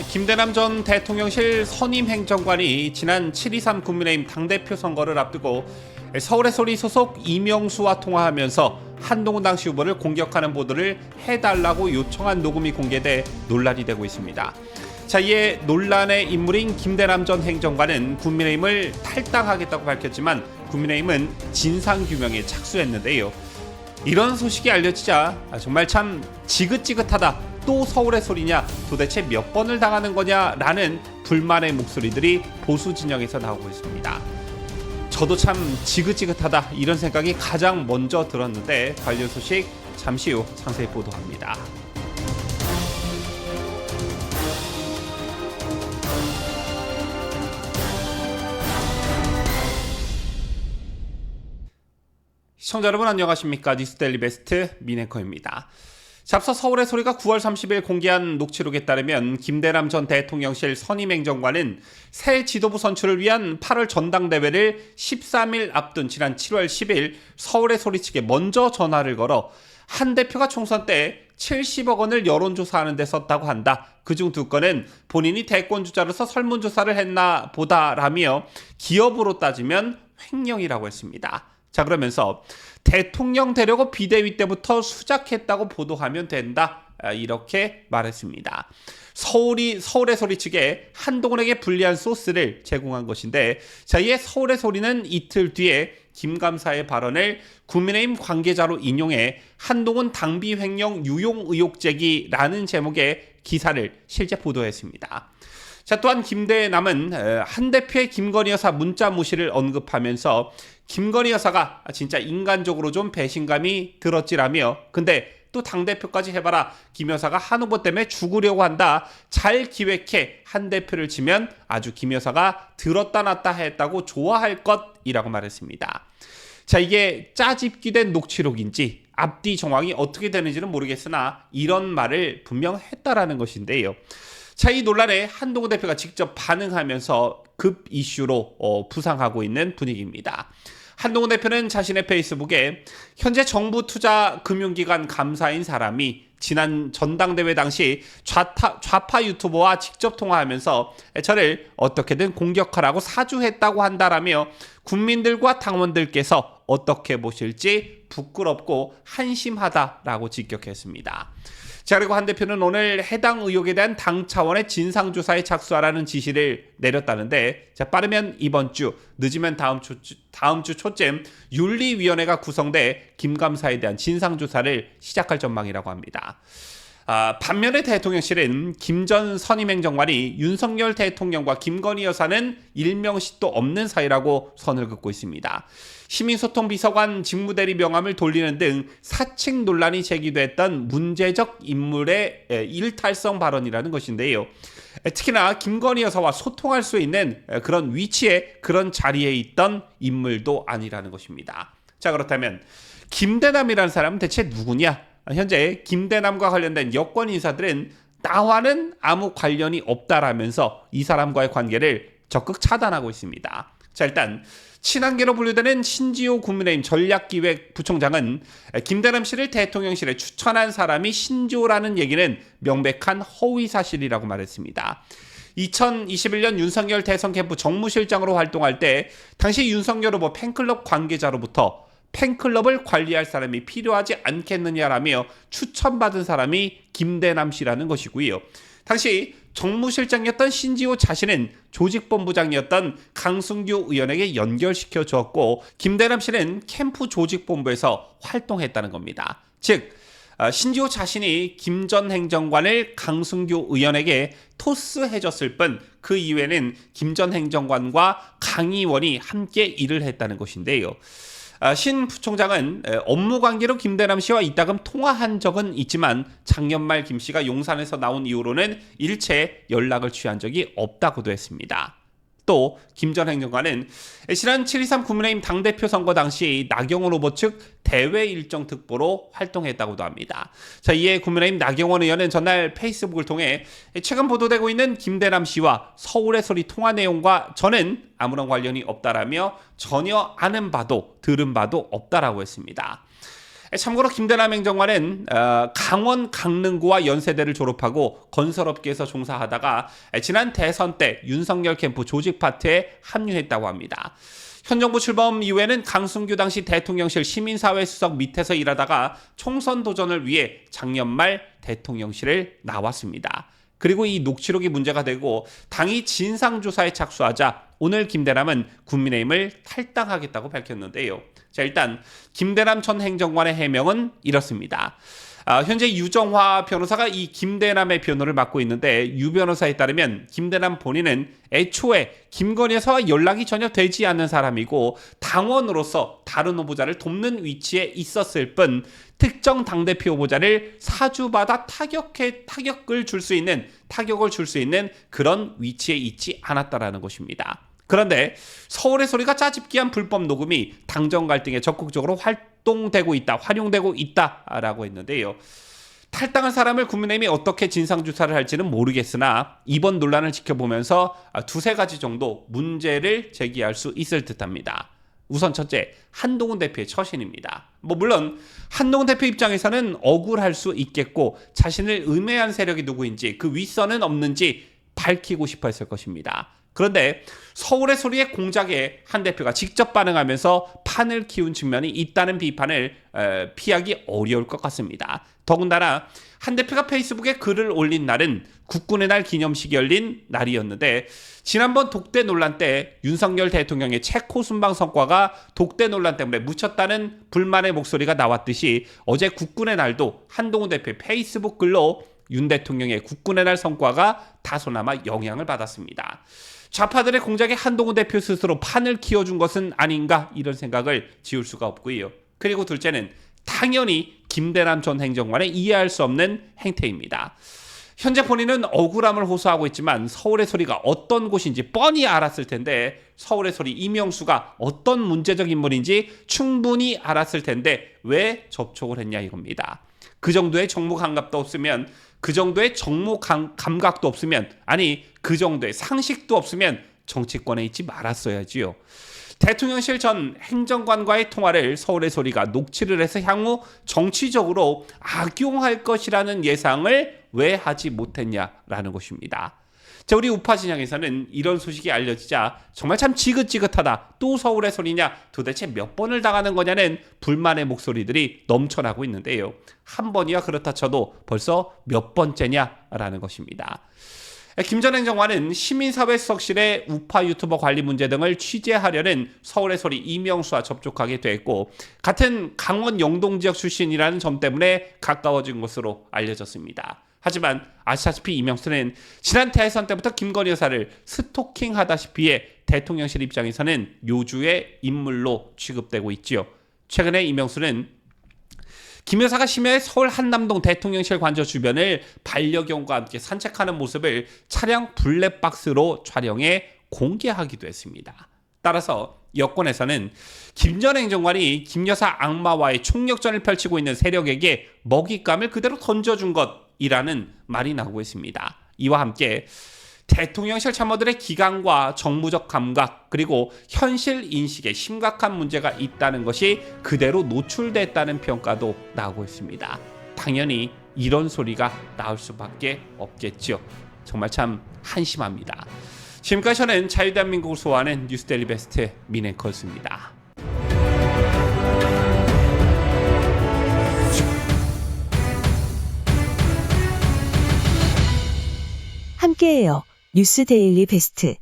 김대남 전 대통령실 선임 행정관이 지난 7.23 국민의힘 당대표 선거를 앞두고 서울의 소리 소속 이명수와 통화하면서 한동훈 당시 후보를 공격하는 보도를 해달라고 요청한 녹음이 공개돼 논란이 되고 있습니다. 자, 이에 논란의 인물인 김대남 전 행정관은 국민의힘을 탈당하겠다고 밝혔지만 국민의힘은 진상규명에 착수했는데요. 이런 소식이 알려지자 정말 참 지긋지긋하다. 또 서울의 소리냐? 도대체 몇 번을 당하는 거냐라는 불만의 목소리들이 보수 진영에서 나오고 있습니다. 저도 참 지긋지긋하다 이런 생각이 가장 먼저 들었는데 관련 소식 잠시 후 상세히 보도합니다. 시청자 여러분 안녕하십니까? 뉴스데일리 베스트 민앵커입니다. 앞서 서울의 소리가 9월 30일 공개한 녹취록에 따르면 김대남 전 대통령실 선임행정관은 새 지도부 선출을 위한 8월 전당대회를 13일 앞둔 지난 7월 10일 서울의 소리 측에 먼저 전화를 걸어 한 대표가 총선 때 70억 원을 여론조사하는 데 썼다고 한다. 그중 2건은 본인이 대권주자로서 설문조사를 했나 보다라며 기업으로 따지면 횡령이라고 했습니다. 자, 그러면서 대통령 되려고 비대위 때부터 수작했다고 보도하면 된다. 이렇게 말했습니다. 서울의 소리 측에 한동훈에게 불리한 소스를 제공한 것인데, 자, 이에 서울의 소리는 이틀 뒤에 김 감사의 발언을 국민의힘 관계자로 인용해 한동훈 당비 횡령 유용 의혹 제기라는 제목의 기사를 실제 보도했습니다. 자, 또한 김대남은 한 대표의 김건희 여사 문자 무시를 언급하면서 김건희 여사가 진짜 인간적으로 좀 배신감이 들었지라며, 근데 또 당대표까지 해봐라. 김 여사가 한 후보 때문에 죽으려고 한다. 잘 기획해 한 대표를 치면 아주 김 여사가 들었다 놨다 했다고 좋아할 것이라고 말했습니다. 자, 이게 짜집기된 녹취록인지 앞뒤 정황이 어떻게 되는지는 모르겠으나 이런 말을 분명 했다라는 것인데요. 자, 이 논란에 한동훈 대표가 직접 반응하면서 급 이슈로 부상하고 있는 분위기입니다. 한동훈 대표는 자신의 페이스북에 현재 정부 투자 금융기관 감사인 사람이 지난 전당대회 당시 좌파 유튜버와 직접 통화하면서 저를 어떻게든 공격하라고 사주했다고 한다라며 국민들과 당원들께서 어떻게 보실지 부끄럽고 한심하다라고 직격했습니다. 자, 그리고 한 대표는 오늘 해당 의혹에 대한 당 차원의 진상조사에 착수하라는 지시를 내렸다는데, 자, 빠르면 이번 주, 늦으면 다음 주 초쯤 윤리위원회가 구성돼 김 감사에 대한 진상조사를 시작할 전망이라고 합니다. 반면에 대통령실은 김 전 선임행정관이 윤석열 대통령과 김건희 여사는 일명식도 없는 사이라고 선을 긋고 있습니다. 시민소통 비서관 직무대리 명함을 돌리는 등 사측 논란이 제기됐던 문제적 인물의 일탈성 발언이라는 것인데요. 특히나 김건희 여사와 소통할 수 있는 그런 위치에 그런 자리에 있던 인물도 아니라는 것입니다. 자, 그렇다면 김대남이라는 사람은 대체 누구냐? 현재 김대남과 관련된 여권 인사들은 나와는 아무 관련이 없다라면서 이 사람과의 관계를 적극 차단하고 있습니다. 자, 일단 친한계로 분류되는 신지호 국민의힘 전략기획부총장은 김대남 씨를 대통령실에 추천한 사람이 신지호라는 얘기는 명백한 허위사실이라고 말했습니다. 2021년 윤석열 대선 캠프 정무실장으로 활동할 때 당시 윤석열 후보 팬클럽 관계자로부터 팬클럽을 관리할 사람이 필요하지 않겠느냐라며 추천받은 사람이 김대남 씨라는 것이고요. 당시 정무실장이었던 신지호 자신은 조직본부장이었던 강승규 의원에게 연결시켜 주었고, 김대남 씨는 캠프 조직본부에서 활동했다는 겁니다. 즉, 신지호 자신이 김 전 행정관을 강승규 의원에게 토스해줬을 뿐 그 이후에는 김 전 행정관과 강 의원이 함께 일을 했다는 것인데요. 신 부총장은 업무 관계로 김대남 씨와 이따금 통화한 적은 있지만 작년 말 김 씨가 용산에서 나온 이후로는 일체 연락을 취한 적이 없다고도 했습니다. 또 김 전 행정관은 지난 7.23 국민의힘 당대표 선거 당시 나경원 후보 측 대외 일정 특보로 활동했다고도 합니다. 자, 이에 국민의힘 나경원 의원은 전날 페이스북을 통해 최근 보도되고 있는 김대남 씨와 서울의 소리 통화 내용과 저는 아무런 관련이 없다라며 전혀 아는 바도 들은 바도 없다라고 했습니다. 참고로 김대남 행정관은 강원 강릉구와 연세대를 졸업하고 건설업계에서 종사하다가 지난 대선 때 윤석열 캠프 조직 파트에 합류했다고 합니다. 현 정부 출범 이후에는 강승규 당시 대통령실 시민사회 수석 밑에서 일하다가 총선 도전을 위해 작년 말 대통령실을 나왔습니다. 그리고 이 녹취록이 문제가 되고 당이 진상조사에 착수하자 오늘 김대남은 국민의힘을 탈당하겠다고 밝혔는데요. 자, 일단 김대남 전 행정관의 해명은 이렇습니다. 현재 유정화 변호사가 이 김대남의 변호를 맡고 있는데 유 변호사에 따르면 김대남 본인은 애초에 김건희 여사와 연락이 전혀 되지 않는 사람이고 당원으로서 다른 후보자를 돕는 위치에 있었을 뿐 특정 당대표 후보자를 사주받아 타격을 줄 수 있는 그런 위치에 있지 않았다라는 것입니다. 그런데 서울의 소리가 짜집기한 불법 녹음이 당정 갈등에 적극적으로 활용되고 있다라고 했는데요. 탈당한 사람을 국민의힘이 어떻게 진상조사를 할지는 모르겠으나 이번 논란을 지켜보면서 두세 가지 정도 문제를 제기할 수 있을 듯합니다. 우선 첫째, 한동훈 대표의 처신입니다. 물론 한동훈 대표 입장에서는 억울할 수 있겠고 자신을 음해한 세력이 누구인지 그 윗선은 없는지 밝히고 싶어 했을 것입니다. 그런데 서울의 소리의 공작에 한 대표가 직접 반응하면서 판을 키운 측면이 있다는 비판을 피하기 어려울 것 같습니다. 더군다나 한 대표가 페이스북에 글을 올린 날은 국군의 날 기념식이 열린 날이었는데 지난번 독대 논란 때 윤석열 대통령의 체코 순방 성과가 독대 논란 때문에 묻혔다는 불만의 목소리가 나왔듯이 어제 국군의 날도 한동훈 대표의 페이스북 글로 윤 대통령의 국군의 날 성과가 다소나마 영향을 받았습니다. 좌파들의 공작에 한동훈 대표 스스로 판을 키워준 것은 아닌가 이런 생각을 지울 수가 없고요. 그리고 둘째는 당연히 김대남 전 행정관의 이해할 수 없는 행태입니다. 현재 본인은 억울함을 호소하고 있지만 서울의 소리가 어떤 곳인지 뻔히 알았을 텐데 서울의 소리 이명수가 어떤 문제적 인물인지 충분히 알았을 텐데 왜 접촉을 했냐 이겁니다. 그 정도의 정무 감각도 없으면 그 정도의 상식도 없으면 정치권에 있지 말았어야지요. 대통령실 전 행정관과의 통화를 서울의 소리가 녹취를 해서 향후 정치적으로 악용할 것이라는 예상을 왜 하지 못했냐라는 것입니다. 자, 우리 우파 진영에서는 이런 소식이 알려지자 정말 참 지긋지긋하다. 또 서울의 소리냐? 도대체 몇 번을 당하는 거냐는 불만의 목소리들이 넘쳐나고 있는데요. 한 번이야 그렇다 쳐도 벌써 몇 번째냐라는 것입니다. 김 전 행정관은 시민사회 수석실의 우파 유튜버 관리 문제 등을 취재하려는 서울의 소리 이명수와 접촉하게 됐고 같은 강원 영동 지역 출신이라는 점 때문에 가까워진 것으로 알려졌습니다. 하지만 아시다시피 이명수는 지난 대선 때부터 김건희 여사를 스토킹하다시피 해 대통령실 입장에서는 요주의 인물로 취급되고 있지요. 최근에 이명수는 김 여사가 심야에 서울 한남동 대통령실 관저 주변을 반려견과 함께 산책하는 모습을 차량 블랙박스로 촬영해 공개하기도 했습니다. 따라서 여권에서는 김 전 행정관이 김 여사 악마와의 총력전을 펼치고 있는 세력에게 먹잇감을 그대로 던져준 것이라는 말이 나오고 있습니다. 이와 함께 대통령실 참모들의 기강과 정무적 감각 그리고 현실 인식에 심각한 문제가 있다는 것이 그대로 노출됐다는 평가도 나오고 있습니다. 당연히 이런 소리가 나올 수밖에 없겠죠. 정말 참 한심합니다. 지금까지 저는 자유대한민국을 소화하는 뉴스데일리 베스트 민앵커였습니다. 함께해요. 뉴스데일리 베스트